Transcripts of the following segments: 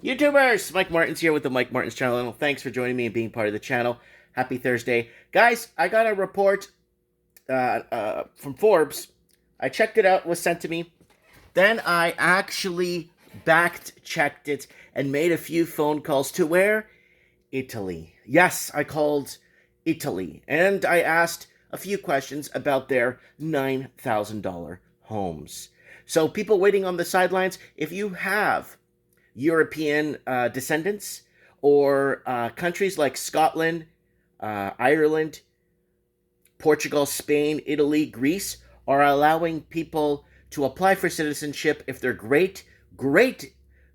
YouTubers, Mike Martins here with the Mike Martins channel. Thanks for joining me and being part of the channel. Happy Thursday. Guys, I got a report from Forbes. I checked it out, it was sent to me. Then I actually checked it and made a few phone calls to where? Italy. Yes, I called Italy. And I asked a few questions about their $9,000 homes. So people waiting on the sidelines, if you have European descendants or countries like Scotland, Ireland, Portugal, Spain, Italy, Greece are allowing people to apply for citizenship if their great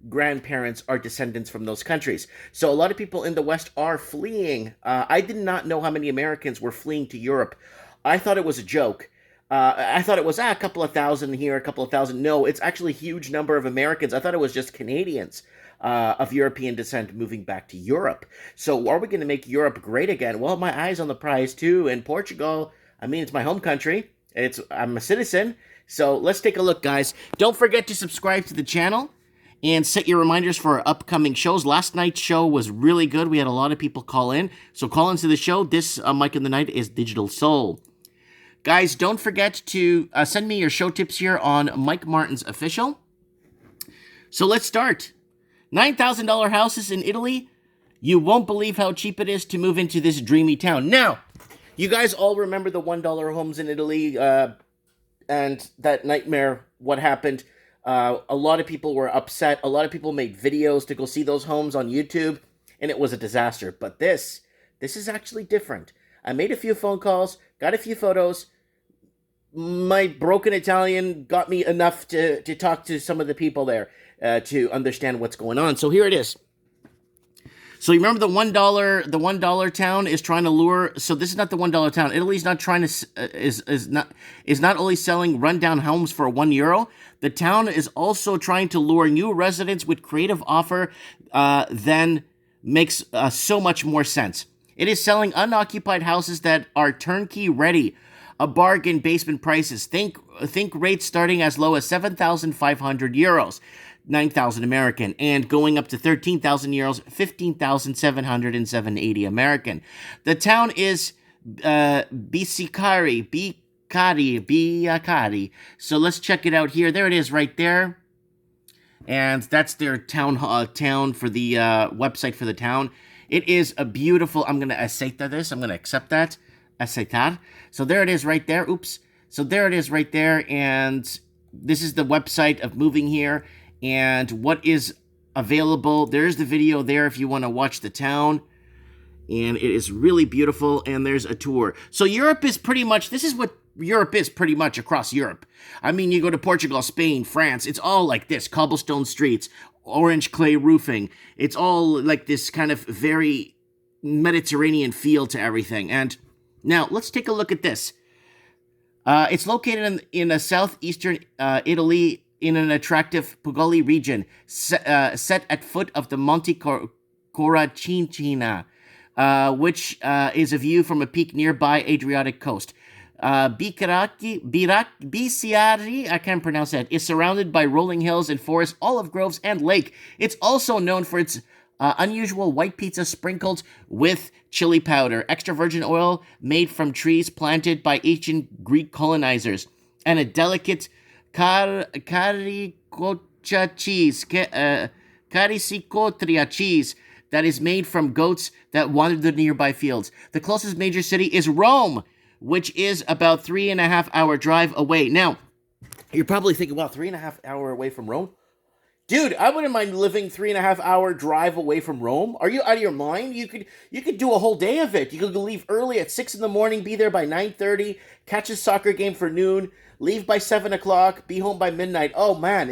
grandparents are descendants from those countries. So a lot of people in the West are fleeing. I did not know how many Americans were fleeing to Europe. I thought it was a joke. I thought it was a couple of thousand here, a couple of thousand. No, it's actually a huge number of Americans. I thought it was just Canadians of European descent moving back to Europe. So are we going to make Europe great again? Well, my eye's on the prize too. In Portugal, I mean, it's my home country. I'm a citizen. So let's take a look, guys. Don't forget to subscribe to the channel and set your reminders for our upcoming shows. Last night's show was really good. We had a lot of people call in. So call into the show. This Mike in the Night is Digital Soul. Guys, don't forget to send me your show tips here on Mike Martins Official. So let's start. $9,000 houses in Italy. You won't believe how cheap it is to move into this dreamy town. Now, you guys all remember the $1 homes in Italy and that nightmare, what happened. A lot of people were upset. A lot of people made videos to go see those homes on YouTube, and it was a disaster. But this is actually different. I made a few phone calls, got a few photos. My broken Italian got me enough to talk to some of the people there to understand what's going on. So here it is. So you remember the $1 town is trying to lure. So this is not the $1 town. Italy's not trying to is not only selling rundown homes for €1. The town is also trying to lure new residents with creative offer. Then makes so much more sense. It is selling unoccupied houses that are turnkey ready, a bargain basement prices. Think rates starting as low as €7,500, 9,000 American, and going up to 13,000 euros, 15,780 American. The town is Biccari. So let's check it out here. There it is right there. And that's their town for the website for the town. It is a beautiful, I'm going to accept this. I'm going to accept that. Aceitar. So there it is right there. Oops. So there it is right there. And this is the website of moving here and what is available. There's the video there if you want to watch the town. And it is really beautiful. And there's a tour. So Europe is pretty much, this is what Europe is pretty much across Europe. I mean, you go to Portugal, Spain, France, it's all like this. Cobblestone streets, orange clay roofing. It's all like this kind of very Mediterranean feel to everything. And now let's take a look at this. It's located in a southeastern Italy in an attractive Puglia region set at foot of the Monte Cornacchia, which is a view from a peak nearby Adriatic Coast. Biccari, I can't pronounce that, is surrounded by rolling hills and forests, olive groves, and lake. It's also known for its unusual white pizza sprinkled with chili powder, extra virgin oil made from trees planted by ancient Greek colonizers, and a delicate Cacioricotta cheese that is made from goats that wander the nearby fields. The closest major city is Rome, which is about 3.5 hour drive away. Now, you're probably thinking, wow, 3.5 hour away from Rome? Dude, I wouldn't mind living 3.5 hour drive away from Rome. Are you out of your mind? You could do a whole day of it. You could leave early at 6 in the morning, be there by 9:30, catch a soccer game for noon, leave by 7 o'clock, be home by midnight. Oh man,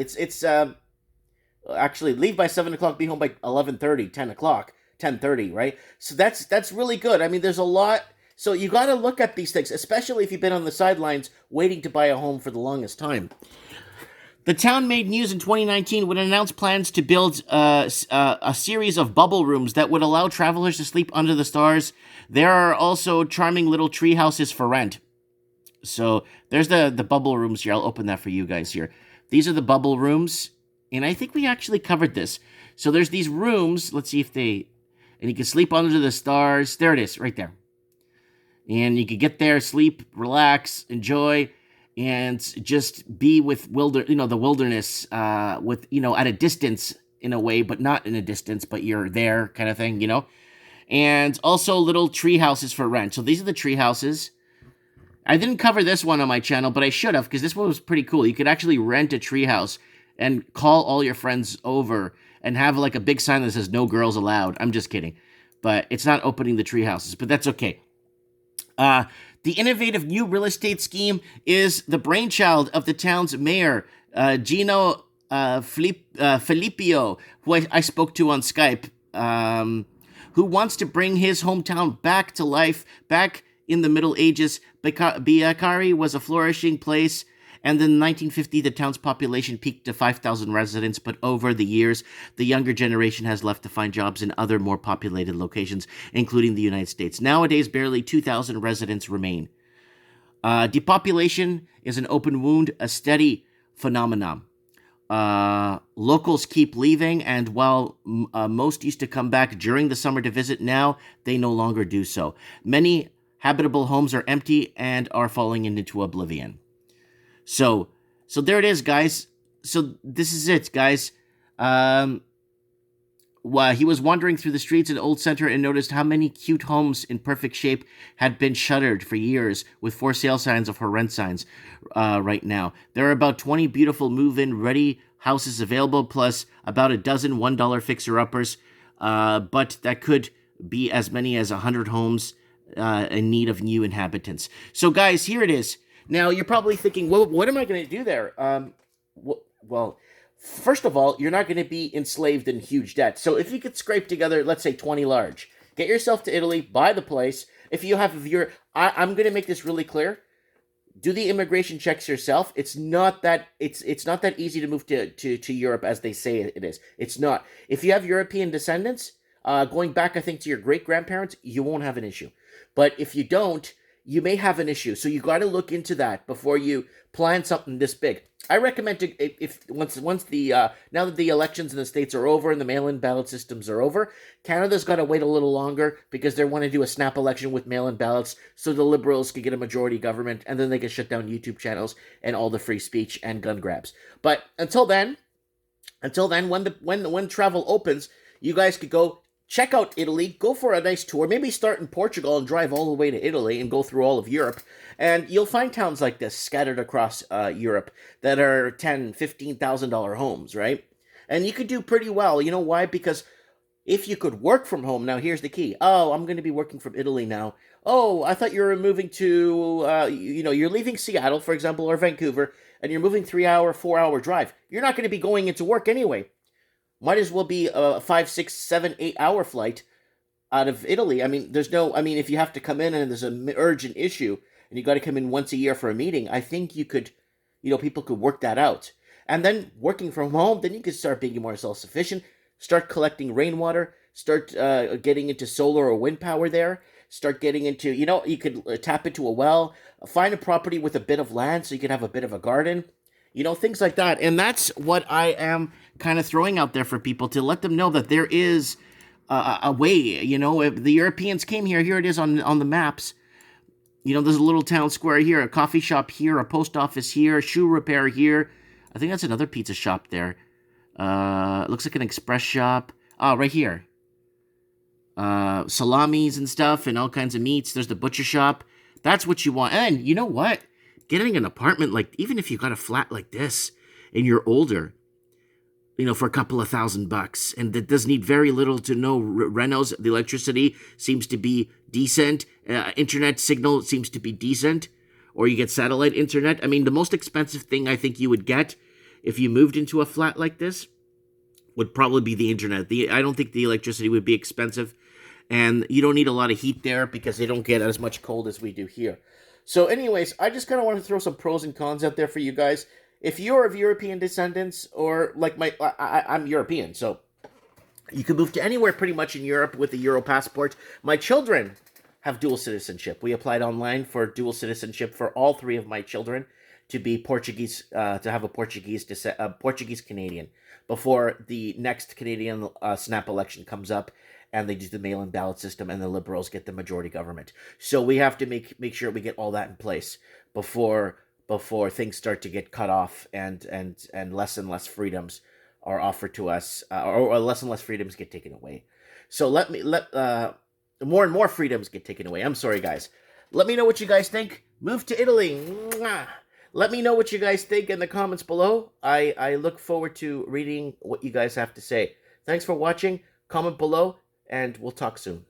actually leave by 7 o'clock, be home by 11:30, 10 o'clock, 10:30, right? So that's really good. I mean, there's a lot. So you got to look at these things, especially if you've been on the sidelines waiting to buy a home for the longest time. The town made news in 2019 when it announced plans to build a series of bubble rooms that would allow travelers to sleep under the stars. There are also charming little tree houses for rent. So there's the bubble rooms here. I'll open that for you guys here. These are the bubble rooms. And I think we actually covered this. So there's these rooms. Let's see if they, and you can sleep under the stars. There it is, right there. And you could get there, sleep, relax, enjoy, and just be with the wilderness, with at a distance in a way, but not in a distance, but you're there, kind of thing. And also little tree houses for rent. So these are the tree houses. I didn't cover this one on my channel, but I should have, because this one was pretty cool. You could actually rent a tree house and call all your friends over and have like a big sign that says "No girls allowed." I'm just kidding, but it's not opening the tree houses, but that's okay. The innovative new real estate scheme is the brainchild of the town's mayor, Gino Filippio, who I spoke to on Skype, who wants to bring his hometown back to life, back in the Middle Ages. Biccari was a flourishing place, and in 1950, the town's population peaked to 5,000 residents, but over the years, the younger generation has left to find jobs in other more populated locations, including the United States. Nowadays, barely 2,000 residents remain. Depopulation is an open wound, a steady phenomenon. Locals keep leaving, and while most used to come back during the summer to visit, now they no longer do so. Many habitable homes are empty and are falling into oblivion. So there it is, guys. So this is it, guys. He was wandering through the streets in Old Center and noticed how many cute homes in perfect shape had been shuttered for years with for sale signs or for rent signs right now. There are about 20 beautiful move-in ready houses available, plus about a dozen $1 fixer-uppers, but that could be as many as 100 homes in need of new inhabitants. So, guys, here it is. Now, you're probably thinking, well, what am I going to do there? Well, first of all, you're not going to be enslaved in huge debt. So if you could scrape together, let's say 20 large, get yourself to Italy, buy the place. If I'm going to make this really clear. Do the immigration checks yourself. It's not that easy to move to Europe as they say it is. It's not. If you have European descendants, going back, I think, to your great-grandparents, you won't have an issue. But if you don't, you may have an issue. So you got to look into that before you plan something this big. I recommend once the now that the elections in the States are over and the mail-in ballot systems are over, Canada's got to wait a little longer because they want to do a snap election with mail-in ballots so the Liberals can get a majority government and then they can shut down YouTube channels and all the free speech and gun grabs. But until then, when travel opens, you guys could go check out Italy, go for a nice tour, maybe start in Portugal and drive all the way to Italy and go through all of Europe. And you'll find towns like this scattered across Europe that are $10,000, $15,000 homes, right? And you could do pretty well. You know why? Because if you could work from home, now here's the key. Oh, I'm going to be working from Italy now. Oh, I thought you were moving to, you're leaving Seattle, for example, or Vancouver, and you're moving 3-hour, 4-hour drive. You're not going to be going into work anyway. Might as well be a 5, 6, 7, 8-hour flight out of Italy. I mean, if you have to come in and there's an urgent issue and you got to come in once a year for a meeting, I think you could, people could work that out. And then working from home, then you can start being more self-sufficient, start collecting rainwater, start getting into solar or wind power there, start getting into, you could tap into a well, find a property with a bit of land so you can have a bit of a garden. Things like that. And that's what I am kind of throwing out there for people to let them know that there is a way. If the Europeans came here it is on the maps. There's a little town square here, a coffee shop here, a post office here, a shoe repair here. I think that's another pizza shop there. Looks like an express shop. Oh, right here. Salamis and stuff and all kinds of meats. There's the butcher shop. That's what you want. And you know what? Getting an apartment, even if you got a flat like this and you're older, for a couple of $1,000, and that does need very little to no renos. The electricity seems to be decent. Internet signal seems to be decent. Or you get satellite internet. I mean, the most expensive thing I think you would get if you moved into a flat like this would probably be the internet. I don't think the electricity would be expensive. And you don't need a lot of heat there because they don't get as much cold as we do here. So anyways, I just kind of want to throw some pros and cons out there for you guys. If you're of European descendants, or like I'm European, so you can move to anywhere pretty much in Europe with a Euro passport. My children have dual citizenship. We applied online for dual citizenship for all 3 of my children. to be Portuguese, to have a Portuguese Canadian before the next Canadian snap election comes up, and they do the mail-in ballot system, and the Liberals get the majority government. So we have to make sure we get all that in place before things start to get cut off, and less freedoms are offered to us, or less and less freedoms get taken away. So let more and more freedoms get taken away. I'm sorry, guys. Let me know what you guys think. Move to Italy. Mwah. Let me know what you guys think in the comments below. I look forward to reading what you guys have to say. Thanks for watching. Comment below, and we'll talk soon.